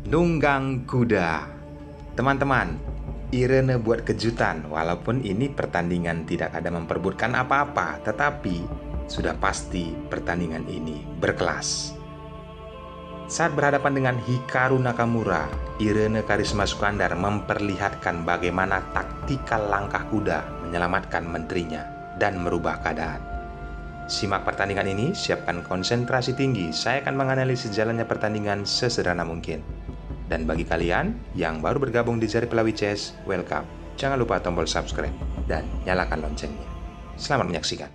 Nunggang kuda. Teman-teman, Irene buat kejutan. Walaupun ini pertandingan tidak ada memperebutkan apa-apa, tetapi sudah pasti pertandingan ini berkelas. Saat berhadapan dengan Hikaru Nakamura, Irene Karisma Sukandar memperlihatkan bagaimana taktikal langkah kuda menyelamatkan menterinya dan merubah keadaan. Simak pertandingan ini, siapkan konsentrasi tinggi. Saya akan menganalisis jalannya pertandingan sesederhana mungkin. Dan bagi kalian yang baru bergabung di Jari Pelawi Chess, welcome. Jangan lupa tombol subscribe dan nyalakan loncengnya. Selamat menyaksikan.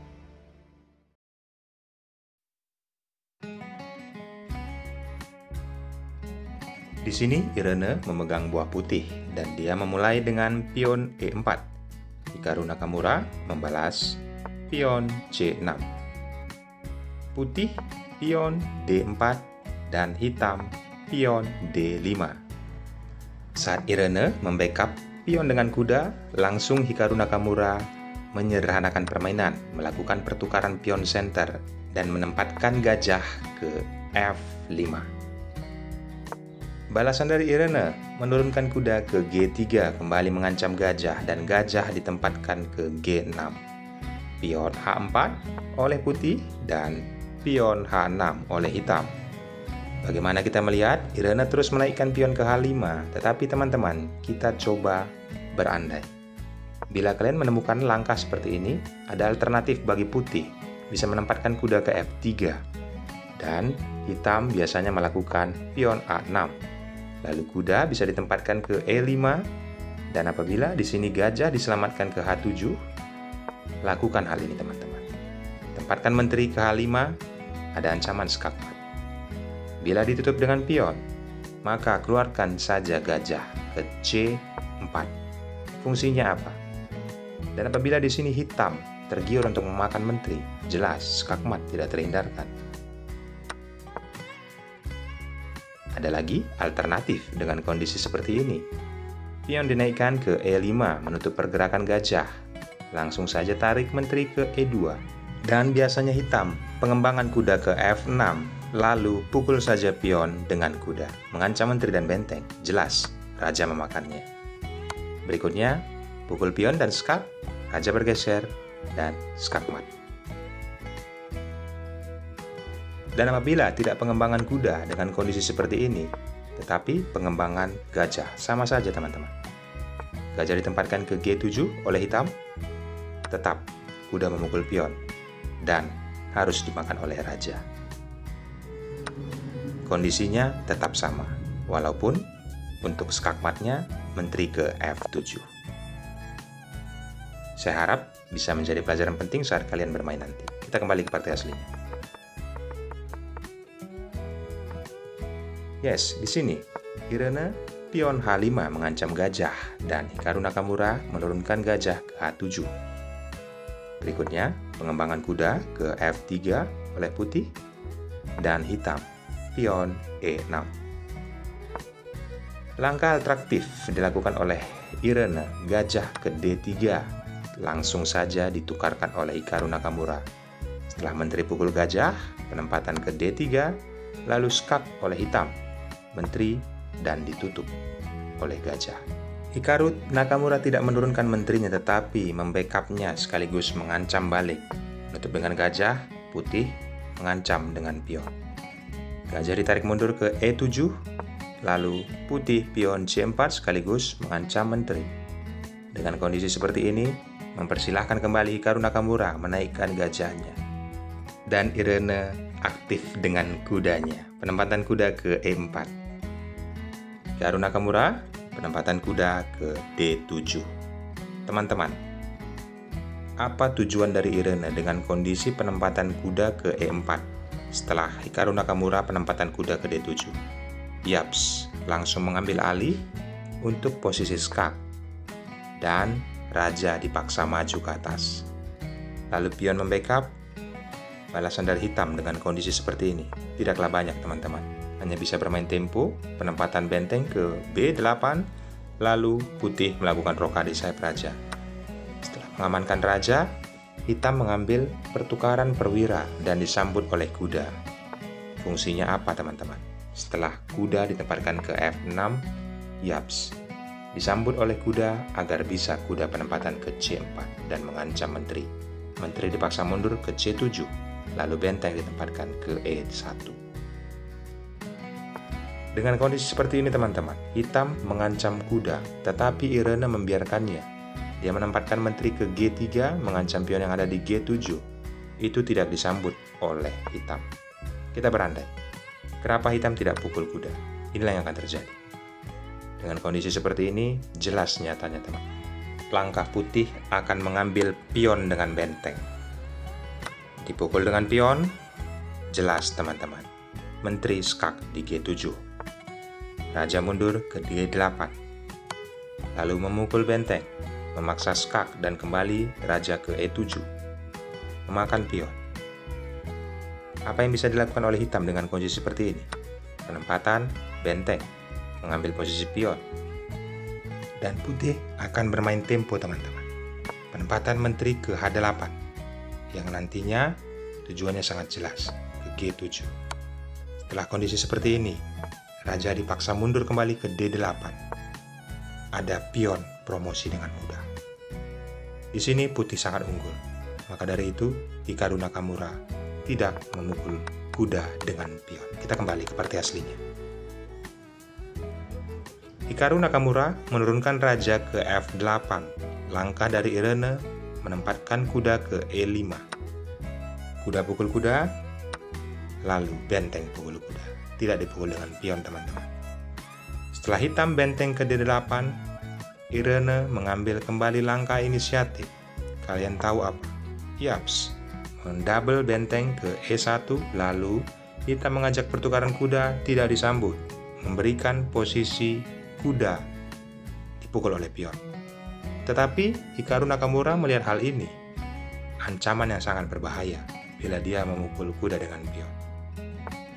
Di sini Irene memegang buah putih dan dia memulai dengan pion E4. Hikaru Nakamura membalas pion C6. Putih pion D4 dan hitam pion D5. Saat Irene membackup pion dengan kuda, langsung Hikaru Nakamura menyederhanakan permainan, melakukan pertukaran pion center dan menempatkan gajah ke F5. Balasan dari Irene menurunkan kuda ke G3, kembali mengancam gajah dan gajah ditempatkan ke G6. Pion H4 oleh putih dan pion H6 oleh hitam. Bagaimana kita melihat, Irene terus menaikkan pion ke H5, tetapi teman-teman, kita coba berandai. Bila kalian menemukan langkah seperti ini, ada alternatif bagi putih, bisa menempatkan kuda ke F3, dan hitam biasanya melakukan pion A6. Lalu kuda bisa ditempatkan ke E5, dan apabila di sini gajah diselamatkan ke H7, lakukan hal ini teman-teman. Tempatkan menteri ke H5, ada ancaman skakmat. Bila ditutup dengan pion, maka keluarkan saja gajah ke C4. Fungsinya apa? Dan apabila di sini hitam tergiur untuk memakan menteri, jelas skakmat tidak terhindarkan. Ada lagi alternatif dengan kondisi seperti ini. Pion dinaikkan ke E5 menutup pergerakan gajah. Langsung saja tarik menteri ke E2. Dan biasanya hitam pengembangan kuda ke F6. Lalu pukul saja pion dengan kuda, mengancam menteri dan benteng. Jelas, raja memakannya. Berikutnya, pukul pion dan skak, raja bergeser, dan skakmat. Dan apabila tidak pengembangan kuda dengan kondisi seperti ini, tetapi pengembangan gajah, sama saja teman-teman. Gajah ditempatkan ke G7 oleh hitam, tetap kuda memukul pion, dan harus dimakan oleh raja. Kondisinya tetap sama, walaupun untuk skakmatnya menteri ke F7. Saya harap bisa menjadi pelajaran penting saat kalian bermain nanti. Kita kembali ke partai aslinya. Yes, di sini Irene pion H5 mengancam gajah dan Hikaru Nakamura menurunkan gajah ke H7. Berikutnya, pengembangan kuda ke F3 oleh putih dan hitam. Pion E6. Langkah atraktif dilakukan oleh Irene, gajah ke D3. Langsung saja ditukarkan oleh Hikaru Nakamura. Setelah menteri pukul gajah, penempatan ke D3, lalu skak oleh hitam, menteri, dan ditutup oleh gajah. Hikaru Nakamura tidak menurunkan menterinya tetapi membackupnya sekaligus mengancam balik. Menutup dengan gajah, putih mengancam dengan pion. Gajah ditarik mundur ke E7, lalu putih pion C4 sekaligus mengancam menteri. Dengan kondisi seperti ini, mempersilahkan kembali Hikaru Nakamura menaikkan gajahnya. Dan Irene aktif dengan kudanya, penempatan kuda ke E4. Hikaru Nakamura, penempatan kuda ke D7. Teman-teman, apa tujuan dari Irene dengan kondisi penempatan kuda ke E4? Setelah Hikaru Nakamura penempatan kuda ke D7. Yaps, langsung mengambil alih untuk posisi skak. Dan raja dipaksa maju ke atas. Lalu pion membackup. Balasan dari hitam dengan kondisi seperti ini tidaklah banyak teman-teman. Hanya bisa bermain tempo, penempatan benteng ke B8, lalu putih melakukan rokade sayap raja. Setelah mengamankan raja, hitam mengambil pertukaran perwira dan disambut oleh kuda. Fungsinya apa teman-teman? Setelah kuda ditempatkan ke F6, yaps, disambut oleh kuda agar bisa kuda penempatan ke C4 dan mengancam menteri. Menteri dipaksa mundur ke C7, lalu benteng ditempatkan ke E1. Dengan kondisi seperti ini teman-teman, hitam mengancam kuda, tetapi Irene membiarkannya. Dia menempatkan menteri ke G3, mengancam pion yang ada di G7. Itu tidak disambut oleh hitam. Kita berandai, kenapa hitam tidak pukul kuda? Inilah yang akan terjadi. Dengan kondisi seperti ini, jelas nyatanya teman. Langkah putih akan mengambil pion dengan benteng. Dipukul dengan pion, jelas teman-teman. Menteri skak di G7. Raja mundur ke G8. Lalu memukul benteng, memaksa skak dan kembali raja ke E7. Memakan pion. Apa yang bisa dilakukan oleh hitam dengan kondisi seperti ini? Penempatan benteng, mengambil posisi pion. Dan putih akan bermain tempo teman-teman. Penempatan menteri ke H8 yang nantinya tujuannya sangat jelas ke G7. Setelah kondisi seperti ini, raja dipaksa mundur kembali ke D8. Ada pion promosi dengan mudah. Di sini putih sangat unggul. Maka dari itu, Hikaru Nakamura tidak memukul kuda dengan pion. Kita kembali ke partai aslinya. Hikaru Nakamura menurunkan raja ke F8. Langkah dari Irene menempatkan kuda ke E5. Kuda pukul kuda, lalu benteng pukul kuda. Tidak dipukul dengan pion teman-teman. Setelah hitam benteng ke D8, Irene mengambil kembali langkah inisiatif. Kalian tahu apa? Yaps, mendouble benteng ke E1, lalu hitam mengajak pertukaran kuda tidak disambut, memberikan posisi kuda dipukul oleh pion. Tetapi Hikaru Nakamura melihat hal ini, ancaman yang sangat berbahaya bila dia memukul kuda dengan pion.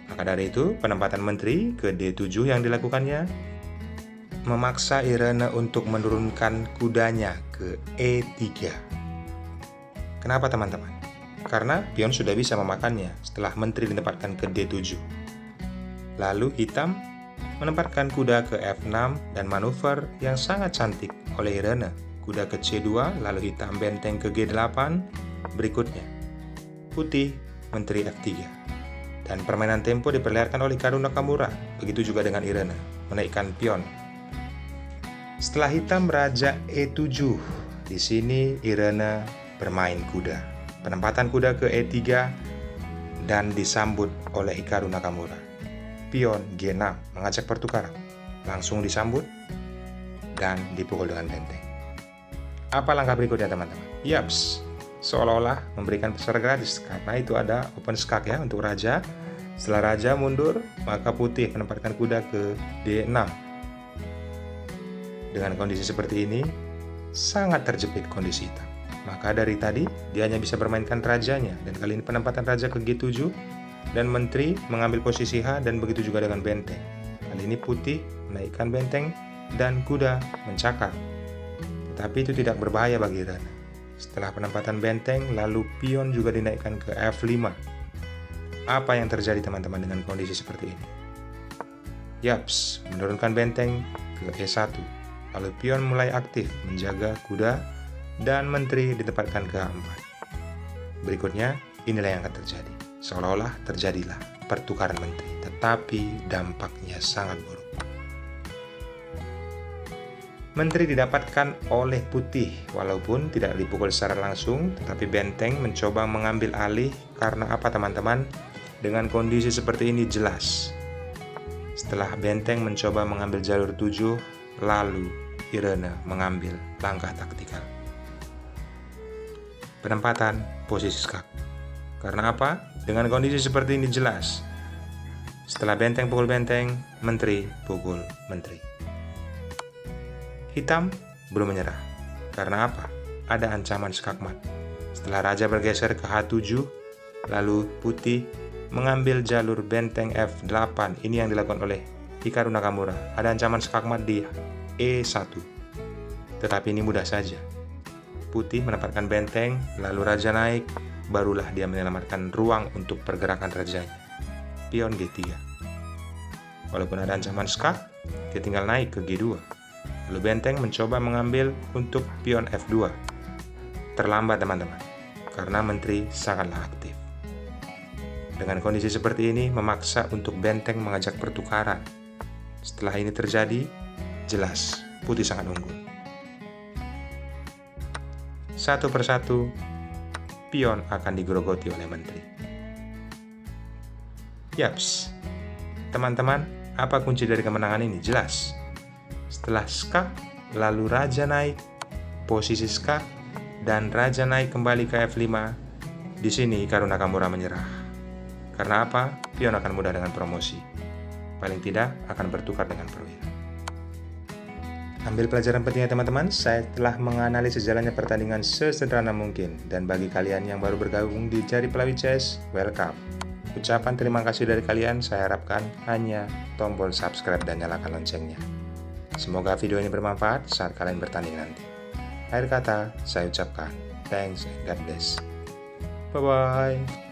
Maka dari itu, penempatan menteri ke D7 yang dilakukannya memaksa Irene untuk menurunkan kudanya ke E3. Kenapa teman-teman? Karena pion sudah bisa memakannya setelah menteri ditempatkan ke D7. Lalu hitam menempatkan kuda ke F6 dan manuver yang sangat cantik oleh Irene. Kuda ke C2, lalu hitam benteng ke G8. Berikutnya, putih menteri F3. Dan permainan tempo diperlihatkan oleh Hikaru Nakamura. Begitu juga dengan Irene, menaikkan pion. Setelah hitam raja E7, di sini Irene bermain kuda. Penempatan kuda ke E3 dan disambut oleh Hikaru Nakamura. Pion G6 mengajak pertukaran. Langsung disambut dan dipukul dengan benteng. Apa langkah berikutnya teman-teman? Yaps, seolah-olah memberikan peser gratis karena itu ada open skak ya untuk raja. Setelah raja mundur, maka putih menempatkan kuda ke D6. Dengan kondisi seperti ini, sangat terjepit kondisi hitam. Maka dari tadi, dia hanya bisa bermainkan rajanya. Dan kali ini penempatan raja ke G7 dan menteri mengambil posisi H dan begitu juga dengan benteng. Kali ini putih menaikkan benteng dan kuda mencakar. Tetapi itu tidak berbahaya bagi Irene. Setelah penempatan benteng, lalu pion juga dinaikkan ke F5. Apa yang terjadi teman-teman dengan kondisi seperti ini? Yaps, menurunkan benteng ke E1. Lalu pion mulai aktif menjaga kuda dan menteri ditempatkan ke A4. Berikutnya, inilah yang akan terjadi. Seolah-olah terjadilah pertukaran menteri, tetapi dampaknya sangat buruk. Menteri didapatkan oleh putih, walaupun tidak dipukul secara langsung, tetapi benteng mencoba mengambil alih karena apa teman-teman? Dengan kondisi seperti ini jelas. Setelah benteng mencoba mengambil jalur 7, lalu Irene mengambil langkah taktikal. Penempatan posisi skak. Karena apa? Dengan kondisi seperti ini jelas. Setelah benteng pukul benteng, menteri pukul menteri. Hitam belum menyerah. Karena apa? Ada ancaman skakmat. Setelah raja bergeser ke H7, lalu putih mengambil jalur benteng F8. Ini yang dilakukan oleh Hikaru Nakamura. Ada ancaman skakmat di E1. Tetapi ini mudah saja. putih menempatkan benteng, lalu raja naik, barulah dia menyelamatkan ruang untuk pergerakan rajanya. Pion G3. Walaupun ada ancaman skak, dia tinggal naik ke G2. Lalu benteng mencoba mengambil untuk pion F2. Terlambat teman-teman, karena menteri sangatlah aktif. Dengan kondisi seperti ini memaksa untuk benteng mengajak pertukaran. Setelah ini terjadi, jelas putih sangat unggul. Satu persatu, pion akan digerogoti oleh menteri. Yaps, teman-teman, apa kunci dari kemenangan ini? Jelas. Setelah skak, lalu raja naik, posisi skak, dan raja naik kembali ke F5. Di sini Hikaru Nakamura menyerah. Karena apa? Pion akan mudah dengan promosi. Paling tidak akan bertukar dengan perwira. Ambil pelajaran pentingnya teman-teman, saya telah menganalisis jalannya pertandingan sesederhana mungkin. Dan bagi kalian yang baru bergabung di Jari Pelawi Chess, welcome. Ucapan terima kasih dari kalian saya harapkan hanya tombol subscribe dan nyalakan loncengnya. Semoga video ini bermanfaat saat kalian bertanding nanti. Akhir kata, saya ucapkan thanks and God bless. Bye-bye.